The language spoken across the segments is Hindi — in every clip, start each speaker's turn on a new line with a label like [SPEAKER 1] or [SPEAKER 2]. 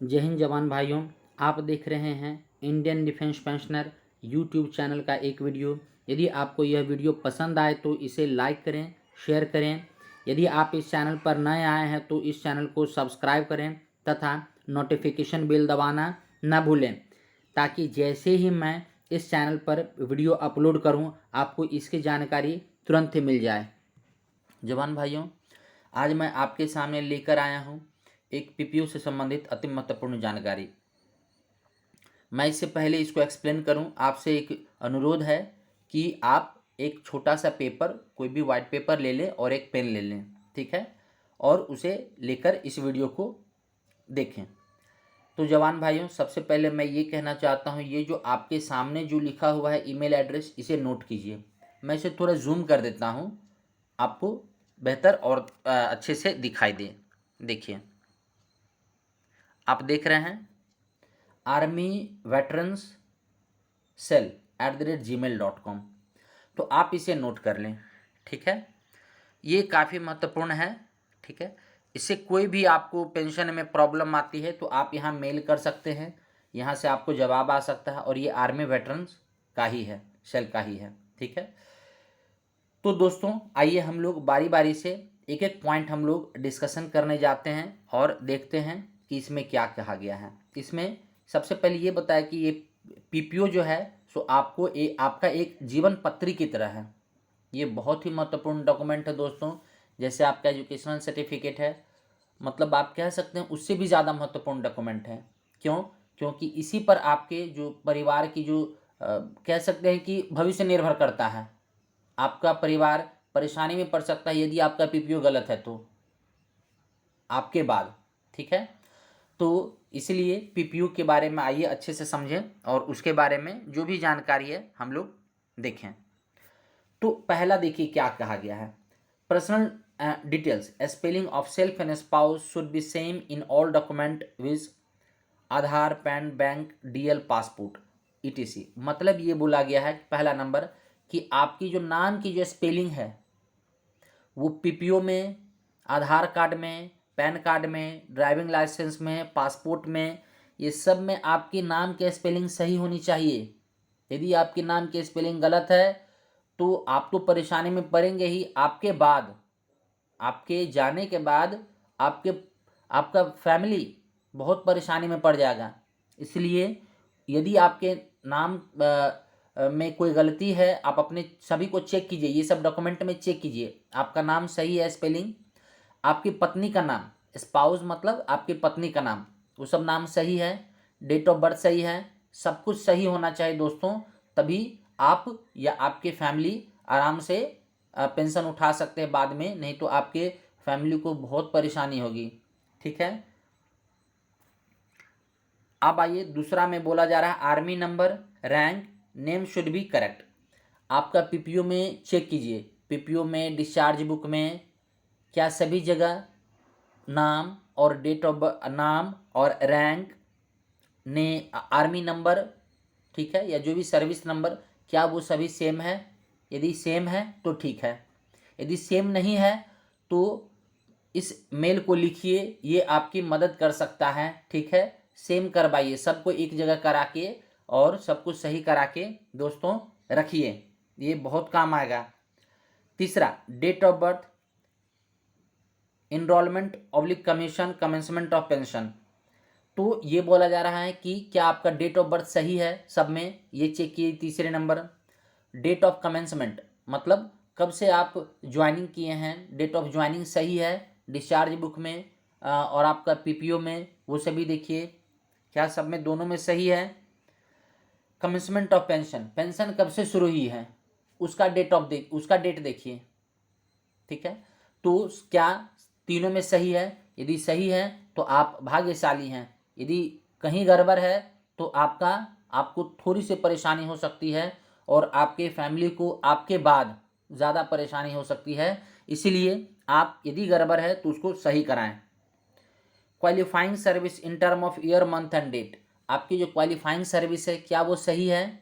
[SPEAKER 1] जय हिंद जवान भाइयों, आप देख रहे हैं Indian defence pensioner YouTube channel का एक वीडियो। यदि आपको यह वीडियो पसंद आए तो इसे लाइक करें, शेयर करें। यदि आप इस चैनल पर नए आए हैं तो इस चैनल को सब्सक्राइब करें तथा नोटिफिकेशन बेल दबाना न भूलें, ताकि जैसे ही मैं इस चैनल पर वीडियो अपलोड करूं आपको इसकी जानकारी तुरंत ही मिल जाए। जवान भाइयों, आज मैं आपके सामने लेकर आया हूं एक पीपीयू से संबंधित अति महत्वपूर्ण जानकारी। मैं इससे पहले इसको एक्सप्लेन करूं, आपसे एक अनुरोध है कि आप एक छोटा सा पेपर, कोई भी वाइट पेपर ले लें और एक पेन ले लें, ठीक है, और उसे लेकर इस वीडियो को देखें। तो जवान भाइयों, सबसे पहले मैं ये कहना चाहता हूँ, ये जो आपके सामने जो लिखा हुआ है ईमेल एड्रेस, इसे नोट कीजिए। मैं इसे थोड़ा जूम कर देता हूँ, आपको बेहतर और अच्छे से दिखाई दे। देखिए, आप देख रहे हैं आर्मी वेटरन्स सेल @gmail.com। तो आप इसे नोट कर लें, ठीक है। ये काफ़ी महत्वपूर्ण है, ठीक है। इससे कोई भी आपको पेंशन में प्रॉब्लम आती है तो आप यहाँ मेल कर सकते हैं, यहाँ से आपको जवाब आ सकता है, और ये आर्मी वेटरन्स का ही है, सेल का ही है, ठीक है। तो दोस्तों, आइए हम लोग बारी बारी से एक एक पॉइंट हम लोग डिस्कशन करने जाते हैं और देखते हैं कि इसमें क्या कहा गया है। इसमें सबसे पहले ये बताया कि ये पीपीओ जो है सो आपको आपका एक जीवन पत्री की तरह है। ये बहुत ही महत्वपूर्ण डॉक्यूमेंट है दोस्तों। जैसे आपका एजुकेशनल सर्टिफिकेट है, मतलब आप कह सकते हैं उससे भी ज़्यादा महत्वपूर्ण डॉक्यूमेंट है। क्यों? क्योंकि इसी पर आपके जो परिवार की जो कह सकते हैं कि भविष्य निर्भर करता है। आपका परिवार परेशानी में पड़ सकता है यदि आपका पीपीओ गलत है तो आपके बाद, ठीक है। तो इसलिए पीपीयू के बारे में आइए अच्छे से समझें और उसके बारे में जो भी जानकारी है हम लोग देखें। तो पहला देखिए क्या कहा गया है। Personal details spelling of self and spouse should be same in all document viz Aadhaar, PAN, bank, DL, passport etc. मतलब ये बोला गया है पहला नंबर कि आपकी जो नाम की जो स्पेलिंग है वो पीपीओ में, आधार कार्ड में, पैन कार्ड में, ड्राइविंग लाइसेंस में, पासपोर्ट में, ये सब में आपकी नाम की स्पेलिंग सही होनी चाहिए। यदि आपके नाम की स्पेलिंग गलत है तो आप तो परेशानी में पड़ेंगे ही, आपके बाद, आपके जाने के बाद आपके आपका फैमिली बहुत परेशानी में पड़ जाएगा। इसलिए यदि आपके नाम में कोई गलती है, आप अपने सभी को चेक कीजिए, ये सब डॉक्यूमेंट में चेक कीजिए आपका नाम सही है, स्पेलिंग, आपकी पत्नी का नाम, स्पाउस मतलब आपकी पत्नी का नाम, वो सब नाम सही है, डेट ऑफ बर्थ सही है, सब कुछ सही होना चाहिए दोस्तों। तभी आप या आपके फैमिली आराम से पेंशन उठा सकते हैं बाद में, नहीं तो आपके फैमिली को बहुत परेशानी होगी, ठीक है। अब आइए दूसरा में बोला जा रहा है army number, rank, name should be correct. आपका पीपीओ में चेक कीजिए, पीपीओ में, डिस्चार्ज बुक में, क्या सभी जगह नाम और डेट ऑफ नाम और रैंक ने आर्मी नंबर, ठीक है, या जो भी सर्विस नंबर, क्या वो सभी सेम है? यदि सेम है तो ठीक है, यदि सेम नहीं है तो इस मेल को लिखिए, ये आपकी मदद कर सकता है, ठीक है। सेम करवाइए, सबको एक जगह करा के और सब कुछ सही करा के दोस्तों रखिए, ये बहुत काम आएगा। तीसरा, date of birth, enrolment oblique commission, commencement of pension. तो ये बोला जा रहा है कि क्या आपका डेट ऑफ बर्थ सही है सब में, ये चेक किए। तीसरे नंबर, डेट ऑफ कमेंसमेंट मतलब कब से आप ज्वाइनिंग किए हैं, डेट ऑफ ज्वाइनिंग सही है डिस्चार्ज बुक में और आपका पीपीओ में, वो सभी देखिए क्या सब में दोनों में सही है। कमेंसमेंट ऑफ पेंशन, पेंशन कब से शुरू हुई है उसका डेट देखिए, ठीक है। तो क्या तीनों में सही है? यदि सही है तो आप भाग्यशाली हैं, यदि कहीं गड़बड़ है तो आपको थोड़ी सी परेशानी हो सकती है और आपके फैमिली को आपके बाद ज़्यादा परेशानी हो सकती है। इसीलिए आप यदि गड़बड़ है तो उसको सही कराएं। Qualifying service in term of year, month and date, आपकी जो क्वालिफाइंग सर्विस है क्या वो सही है?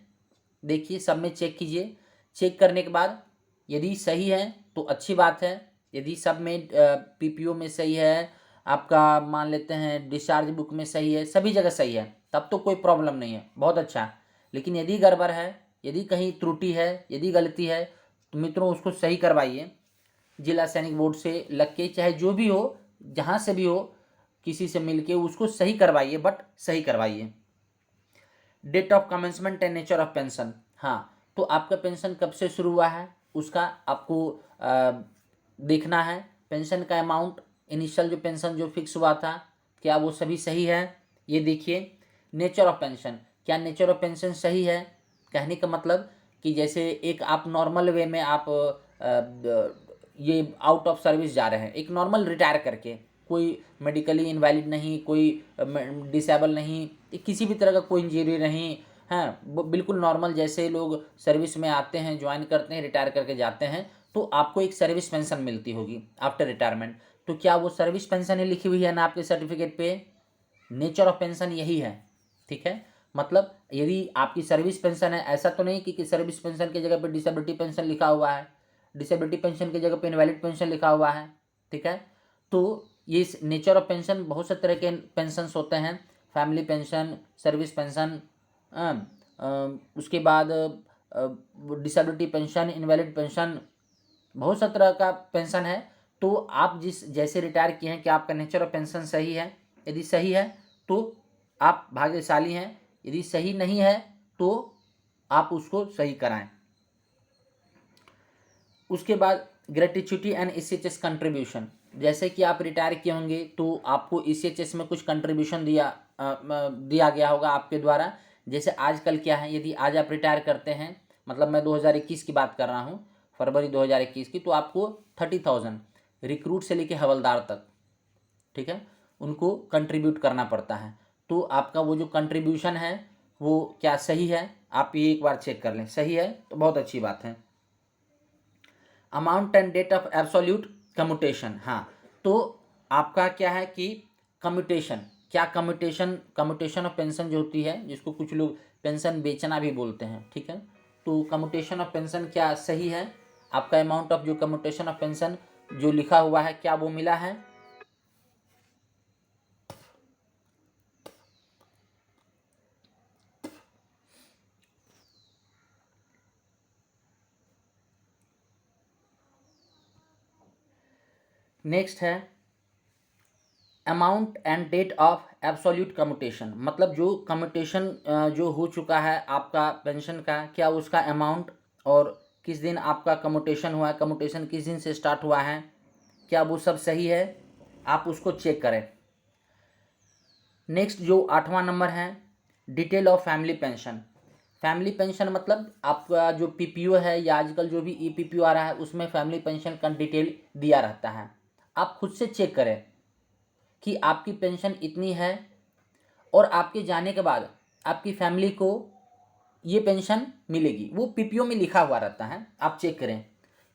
[SPEAKER 1] देखिए सब में चेक कीजिए। चेक करने के बाद यदि सही है तो अच्छी बात है, यदि सब में पीपीओ में सही है, आपका मान लेते हैं डिस्चार्ज बुक में सही है, सभी जगह सही है, तब तो कोई प्रॉब्लम नहीं है, बहुत अच्छा। लेकिन यदि गड़बड़ है, यदि कहीं त्रुटि है, यदि गलती है, तो मित्रों उसको सही करवाइए जिला सैनिक बोर्ड से लग के, चाहे जो भी हो, जहाँ से भी हो, किसी से मिल के उसको सही करवाइए, बट सही करवाइए। Date of commencement and nature of pension, हाँ, तो आपका पेंशन कब से शुरू हुआ है उसका आपको देखना है। पेंशन का अमाउंट, इनिशियल जो पेंशन जो फिक्स हुआ था, क्या वो सभी सही है, ये देखिए। नेचर ऑफ पेंशन, क्या नेचर ऑफ पेंशन सही है, कहने का मतलब कि जैसे एक आप नॉर्मल वे में आप ये आउट ऑफ सर्विस जा रहे हैं, एक नॉर्मल रिटायर करके, कोई मेडिकली इनवैलिड नहीं, कोई डिसेबल नहीं, किसी भी तरह का कोई इंजरी नहीं है, बिल्कुल नॉर्मल जैसे लोग सर्विस में आते हैं, ज्वाइन करते हैं, रिटायर करके जाते हैं, तो आपको एक सर्विस पेंशन मिलती होगी आफ्टर रिटायरमेंट। तो क्या वो सर्विस पेंशन ही लिखी हुई है ना आपके सर्टिफिकेट पे? नेचर ऑफ पेंशन यही है, ठीक है। मतलब यदि आपकी सर्विस पेंशन है, ऐसा तो नहीं कि सर्विस पेंशन की जगह पे डिसेबिलिटी पेंशन लिखा हुआ है, डिसेबिलिटी पेंशन की जगह पे इनवैलिड पेंशन लिखा हुआ है, ठीक है। तो ये नेचर ऑफ पेंशन, बहुत से तरह के पेंशन होते हैं, फैमिली पेंशन, सर्विस पेंशन, उसके बाद डिसेबिलिटी पेंशन, इनवैलिड पेंशन, बहुत सा तरह का पेंशन है। तो आप जिस जैसे रिटायर किए हैं, क्या आपका नेचर ऑफ पेंशन सही है? यदि सही है तो आप भाग्यशाली हैं, यदि सही नहीं है तो आप उसको सही कराएं। उसके बाद ग्रेट्युटी एंड ईसीएचएस कंट्रीब्यूशन, जैसे कि आप रिटायर किए होंगे तो आपको ईसीएचएस में कुछ कंट्रीब्यूशन दिया गया होगा आपके द्वारा। जैसे आजकल क्या है, यदि आज आप रिटायर करते हैं, मतलब मैं 2021 की बात कर रहा हूँ, फरवरी 2021 की, तो आपको 30,000 रिक्रूट से लेके हवलदार तक, ठीक है, उनको कंट्रीब्यूट करना पड़ता है। तो आपका वो जो कंट्रीब्यूशन है वो क्या सही है, आप ये एक बार चेक कर लें, सही है तो बहुत अच्छी बात है। Amount and date of absolute commutation, हाँ, तो आपका क्या है कि कम्यूटेशन, क्या कम्यूटेशन ऑफ पेंशन जो होती है, जिसको कुछ लोग पेंशन बेचना भी बोलते हैं, ठीक है, तो कम्यूटेशन ऑफ पेंशन क्या सही है? आपका अमाउंट ऑफ जो कम्यूटेशन ऑफ पेंशन जो लिखा हुआ है, क्या वो मिला है? नेक्स्ट है amount and date of absolute commutation, मतलब जो कम्यूटेशन जो हो चुका है आपका पेंशन का, क्या उसका अमाउंट और किस दिन आपका कम्यूटेशन हुआ है, कम्यूटेशन किस दिन से स्टार्ट हुआ है, क्या वो सब सही है, आप उसको चेक करें। नेक्स्ट जो 8वां नंबर है detail of family pension. Family pension मतलब आपका जो पीपीओ है या आजकल जो भी ईपीपीओ आ रहा है, उसमें फैमिली पेंशन का डिटेल दिया रहता है। आप खुद से चेक करें कि आपकी पेंशन इतनी है और आपके जाने के बाद आपकी फैमिली को ये पेंशन मिलेगी, वो पीपीओ में लिखा हुआ रहता है, आप चेक करें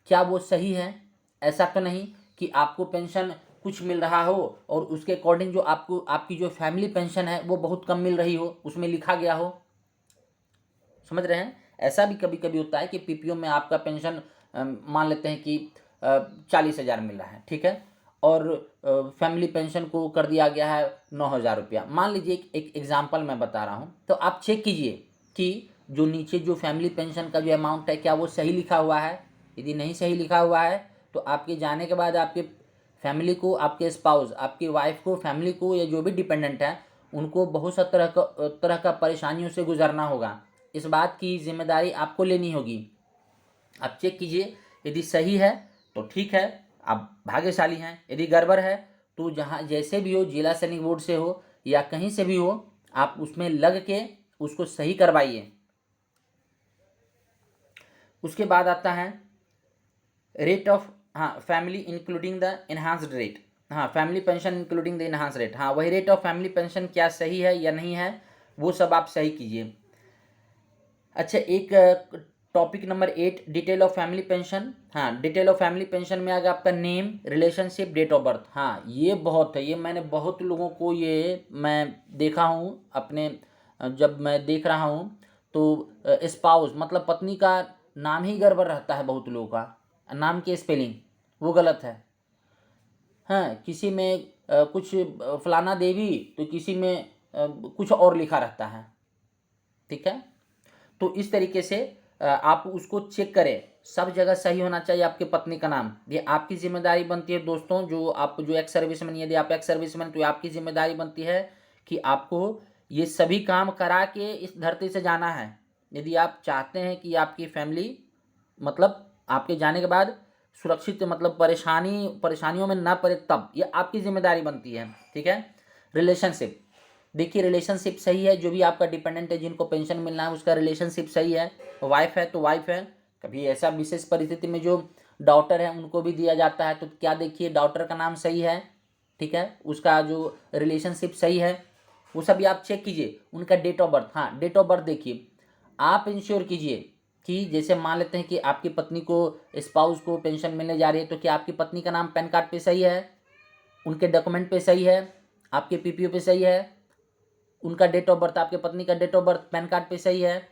[SPEAKER 1] क्या वो सही है। ऐसा तो नहीं कि आपको पेंशन कुछ मिल रहा हो और उसके अकॉर्डिंग जो आपको आपकी जो फैमिली पेंशन है वो बहुत कम मिल रही हो, उसमें लिखा गया हो, समझ रहे हैं। ऐसा भी कभी कभी होता है कि पीपीओ में आपका पेंशन मान लेते हैं कि 40,000 मिल रहा है, ठीक है, और फैमिली पेंशन को कर दिया गया है 9,000 रुपया, मान लीजिए, एक एग्जांपल मैं बता रहा हूँ। तो आप चेक कीजिए कि जो नीचे जो फैमिली पेंशन का जो अमाउंट है क्या वो सही लिखा हुआ है। यदि नहीं सही लिखा हुआ है तो आपके जाने के बाद आपके फैमिली को, आपके स्पाउस, आपकी वाइफ को, फैमिली को या जो भी डिपेंडेंट है उनको बहुत सा तरह का परेशानियों से गुजरना होगा। इस बात की जिम्मेदारी आपको लेनी होगी। आप चेक कीजिए, यदि सही है तो ठीक है, आप भाग्यशाली हैं। यदि गड़बड़ है तो जहाँ जैसे भी हो, जिला सैनिक बोर्ड से हो या कहीं से भी हो, आप उसमें लग के उसको सही करवाइए। उसके बाद आता है रेट ऑफ, हाँ, family including the enhanced rate, हाँ, family pension including the enhance rate, हाँ, वही रेट ऑफ फैमिली पेंशन क्या सही है या नहीं है, वो सब आप सही कीजिए। अच्छा, एक topic number 8 detail of family pension, हाँ, डिटेल ऑफ फैमिली पेंशन में आगे आपका name, relationship, date of birth, हाँ, ये बहुत है, ये मैंने बहुत लोगों को ये मैं देखा हूँ अपने, जब मैं देख रहा हूँ तो स्पाउस मतलब पत्नी का नाम ही गड़बड़ रहता है, बहुत लोगों का नाम की स्पेलिंग वो गलत है, हाँ, किसी में कुछ फलाना देवी, तो किसी में कुछ और लिखा रहता है। ठीक है, तो इस तरीके से आप उसको चेक करें, सब जगह सही होना चाहिए आपकी पत्नी का नाम। ये आपकी जिम्मेदारी बनती है दोस्तों, जो एक्स सर्विसमैन, यदि आप एक्स सर्विसमैन, तो आपकी जिम्मेदारी बनती है कि आपको ये सभी काम करा के इस धरती से जाना है। यदि आप चाहते हैं कि आपकी फैमिली मतलब आपके जाने के बाद सुरक्षित, मतलब परेशानियों में ना पड़े, तब ये आपकी जिम्मेदारी बनती है। ठीक है। रिलेशनशिप, देखिए रिलेशनशिप सही है, जो भी आपका डिपेंडेंट है जिनको पेंशन मिलना है उसका रिलेशनशिप सही है। वाइफ है तो वाइफ है, कभी ऐसा विशेष परिस्थिति में जो डॉटर है उनको भी दिया जाता है, तो क्या देखिए डॉटर का नाम सही है। ठीक है, उसका जो रिलेशनशिप सही है वो सभी आप चेक कीजिए। उनका डेट ऑफ बर्थ, हाँ डेट ऑफ बर्थ देखिए, आप इंश्योर कीजिए कि जैसे मान लेते हैं कि आपकी पत्नी को, स्पाउस को पेंशन मिलने जा रही है, तो क्या आपकी पत्नी का नाम पैन कार्ड पे सही है, उनके डॉक्यूमेंट पे सही है, आपके पीपीओ पे सही है, उनका डेट ऑफ बर्थ, आपके पत्नी का date of birth PAN card पे सही है,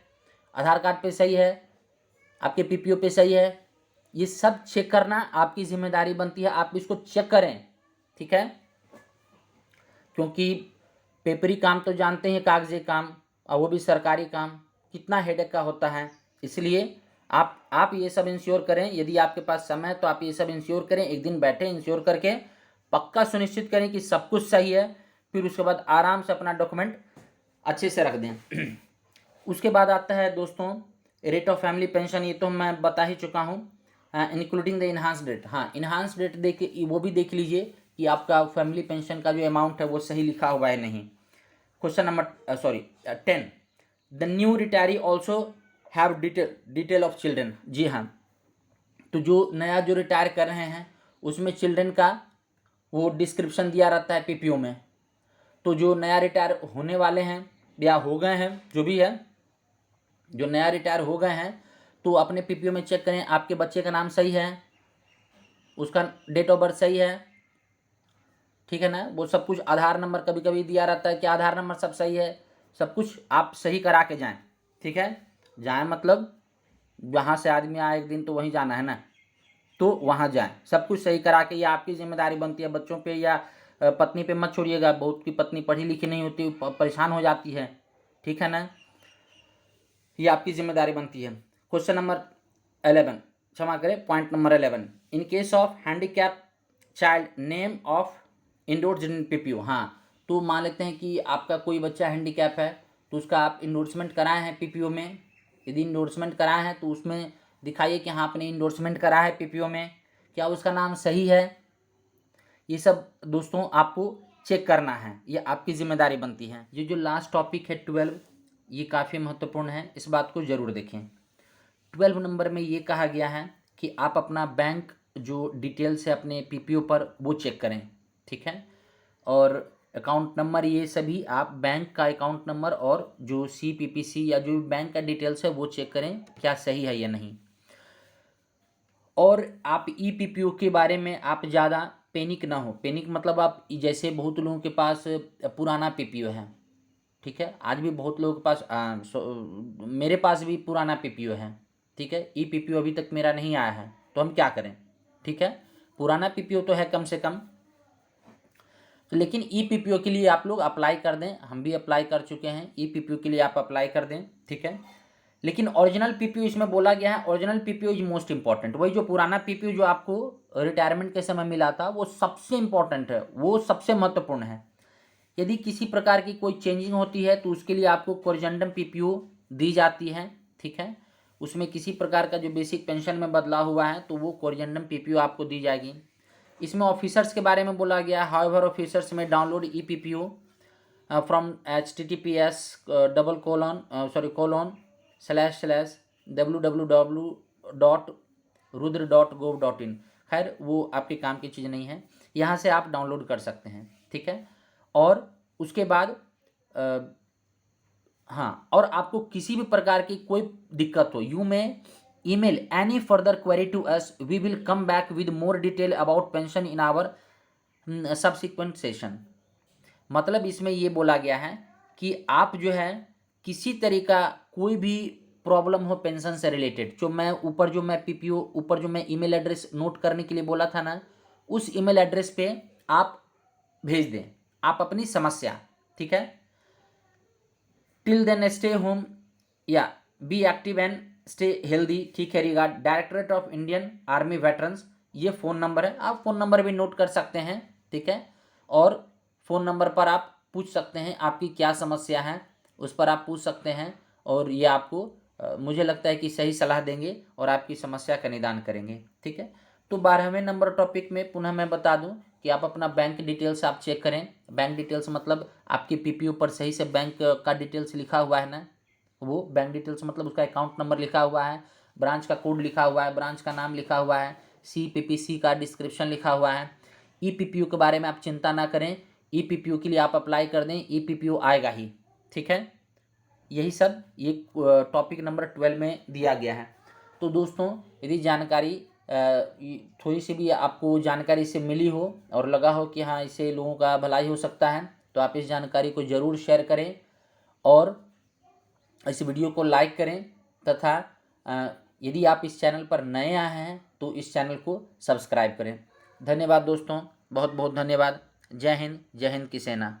[SPEAKER 1] आधार कार्ड पे सही है, आपके पीपीओ पे सही है। ये सब चेक करना आपकी जिम्मेदारी बनती है, आप इसको चेक करें। ठीक है, क्योंकि पेपरी काम तो जानते हैं, कागजी काम, और वो भी सरकारी काम कितना हेडेक का होता है। इसलिए आप ये सब इंश्योर करें, यदि आपके पास समय है तो आप ये सब इंश्योर करें, एक दिन बैठे इंश्योर करके पक्का सुनिश्चित करें कि सब कुछ सही है, फिर उसके बाद आराम से अपना डॉक्यूमेंट अच्छे से रख दें। उसके बाद आता है दोस्तों रेट ऑफ फैमिली पेंशन, ये तो मैं बता ही चुका हूँ, इंक्लूडिंग द इन्हांस रेट। हाँ, इन्हांस रेट देखिए, वो भी देख लीजिए कि आपका फैमिली पेंशन का जो अमाउंट है वो सही लिखा हुआ है नहीं। Question number 10, the new retiree also have detail of children. जी हाँ, तो जो नया जो रिटायर कर रहे हैं उसमें चिल्ड्रेन का वो डिस्क्रिप्शन दिया रहता है पीपीओ में। तो जो नया रिटायर होने वाले हैं या हो गए हैं, जो भी है, जो नया रिटायर हो गए हैं, तो अपने पीपीओ में चेक करें आपके बच्चे का नाम सही है, उसका डेट ऑफ बर्थ सही है। ठीक है ना, वो सब कुछ, आधार नंबर कभी कभी दिया रहता है कि आधार नंबर सब सही है, सब कुछ आप सही करा के जाएं। ठीक है, जाएं मतलब जहाँ से आदमी आए एक दिन तो वहीं जाना है ना, तो वहाँ जाएं, सब कुछ सही करा के। ये आपकी जिम्मेदारी बनती है, बच्चों पे या पत्नी पे मत छोड़िएगा, बहुत की पत्नी पढ़ी लिखी नहीं होती, परेशान हो जाती है। ठीक है ना, ये आपकी जिम्मेदारी बनती है। क्वेश्चन नंबर 11, क्षमा करें, point number 11, in case of handicap child name of endorsed in PPO. हाँ, तो मान लेते हैं कि आपका कोई बच्चा हैंडीकैप है, तो उसका आप इंडोर्समेंट कराए हैं पीपीओ में। यदि इंडोर्समेंट कराए हैं तो उसमें दिखाइए कि हाँ आपने इंडोर्समेंट करा है पीपीओ में, क्या उसका नाम सही है। ये सब दोस्तों आपको चेक करना है, ये आपकी जिम्मेदारी बनती है। ये जो लास्ट टॉपिक है 12, ये काफ़ी महत्वपूर्ण है, इस बात को ज़रूर देखें। 12 नंबर में ये कहा गया है कि आप अपना बैंक जो डिटेल्स है अपने पीपीओ पर वो चेक करें। ठीक है, और अकाउंट नंबर, ये सभी आप बैंक का अकाउंट नंबर और जो सीपीपीसी या जो भी बैंक का डिटेल्स है वो चेक करें क्या सही है या नहीं। और आप ई पीपीओ के बारे में आप ज़्यादा पैनिक ना हो। पैनिक मतलब आप, जैसे बहुत लोगों के पास पुराना पीपीओ है, ठीक है, आज भी बहुत लोगों के पास मेरे पास भी पुराना पीपीओ है। ठीक है, ई पीपीओ अभी तक मेरा नहीं आया है, तो हम क्या करें। ठीक है, पुराना पीपीओ तो है कम से कम, लेकिन ई पीपीओ के लिए आप लोग अप्लाई कर दें, हम भी अप्लाई कर चुके हैं, ई पीपीओ के लिए आप अप्लाई कर दें। ठीक है, लेकिन ओरिजिनल पीपीओ इसमें बोला गया है, original PPO is most important. वही जो पुराना पीपीओ जो आपको रिटायरमेंट के समय मिला था वो सबसे इंपॉर्टेंट है, वो सबसे महत्वपूर्ण है। यदि किसी प्रकार की कोई चेंजिंग होती है तो उसके लिए आपको कोरिजेंडम पीपीओ दी जाती है। ठीक है, उसमें किसी प्रकार का जो बेसिक पेंशन में बदलाव हुआ है तो वो कोरिजेंडम पीपीओ आपको दी जाएगी। इसमें ऑफिसर्स के बारे में बोला गया है, हाउएवर ऑफिसर्स में download E PPO from https://www.rudra.gov.in। खैर वो आपके काम की चीज़ नहीं है, यहाँ से आप डाउनलोड कर सकते हैं। ठीक है, और उसके बाद हाँ, और आपको किसी भी प्रकार की कोई दिक्कत हो, you may email any further query to us, we will come back with more detail about pension in our subsequent session. मतलब इसमें ये बोला गया है कि आप जो है किसी तरीका कोई भी प्रॉब्लम हो पेंशन से रिलेटेड, जो मैं पीपीओ ऊपर जो मैं ईमेल एड्रेस नोट करने के लिए बोला था ना, उस ईमेल एड्रेस पे आप भेज दें आप अपनी समस्या, ठीक है। टिल देन स्टे होम या be active and stay healthy, ठीक है। Regard directorate of Indian army veterans, ये फ़ोन नंबर है, आप फ़ोन नंबर भी नोट कर सकते हैं, ठीक है। और फ़ोन नंबर पर आप पूछ सकते हैं आपकी क्या समस्या है, उस पर आप पूछ सकते हैं और ये आपको मुझे लगता है कि सही सलाह देंगे और आपकी समस्या का निदान करेंगे, ठीक है। तो 12वें नंबर टॉपिक में पुनः मैं बता दूं कि आप अपना बैंक डिटेल्स आप चेक करें। बैंक डिटेल्स मतलब आपकी पीपीयू पर सही से बैंक का डिटेल्स लिखा हुआ है ना, वो बैंक डिटेल्स मतलब उसका अकाउंट नंबर लिखा हुआ है, ब्रांच का कोड लिखा हुआ है, ब्रांच का नाम लिखा हुआ है, CPPC का डिस्क्रिप्शन लिखा हुआ है। EPPU के बारे में आप चिंता ना करें, EPPU के लिए आप अप्लाई कर दें, EPPU आएगा ही, ठीक है। यही सब ये टॉपिक नंबर 12 में दिया गया है। तो दोस्तों यदि जानकारी थोड़ी सी भी आपको जानकारी से मिली हो और लगा हो कि हाँ इससे लोगों का भलाई हो सकता है, तो आप इस जानकारी को ज़रूर शेयर करें और इस वीडियो को लाइक करें तथा यदि आप इस चैनल पर नए आए हैं तो इस चैनल को सब्सक्राइब करें। धन्यवाद दोस्तों, बहुत बहुत धन्यवाद। जय हिंद की सेना।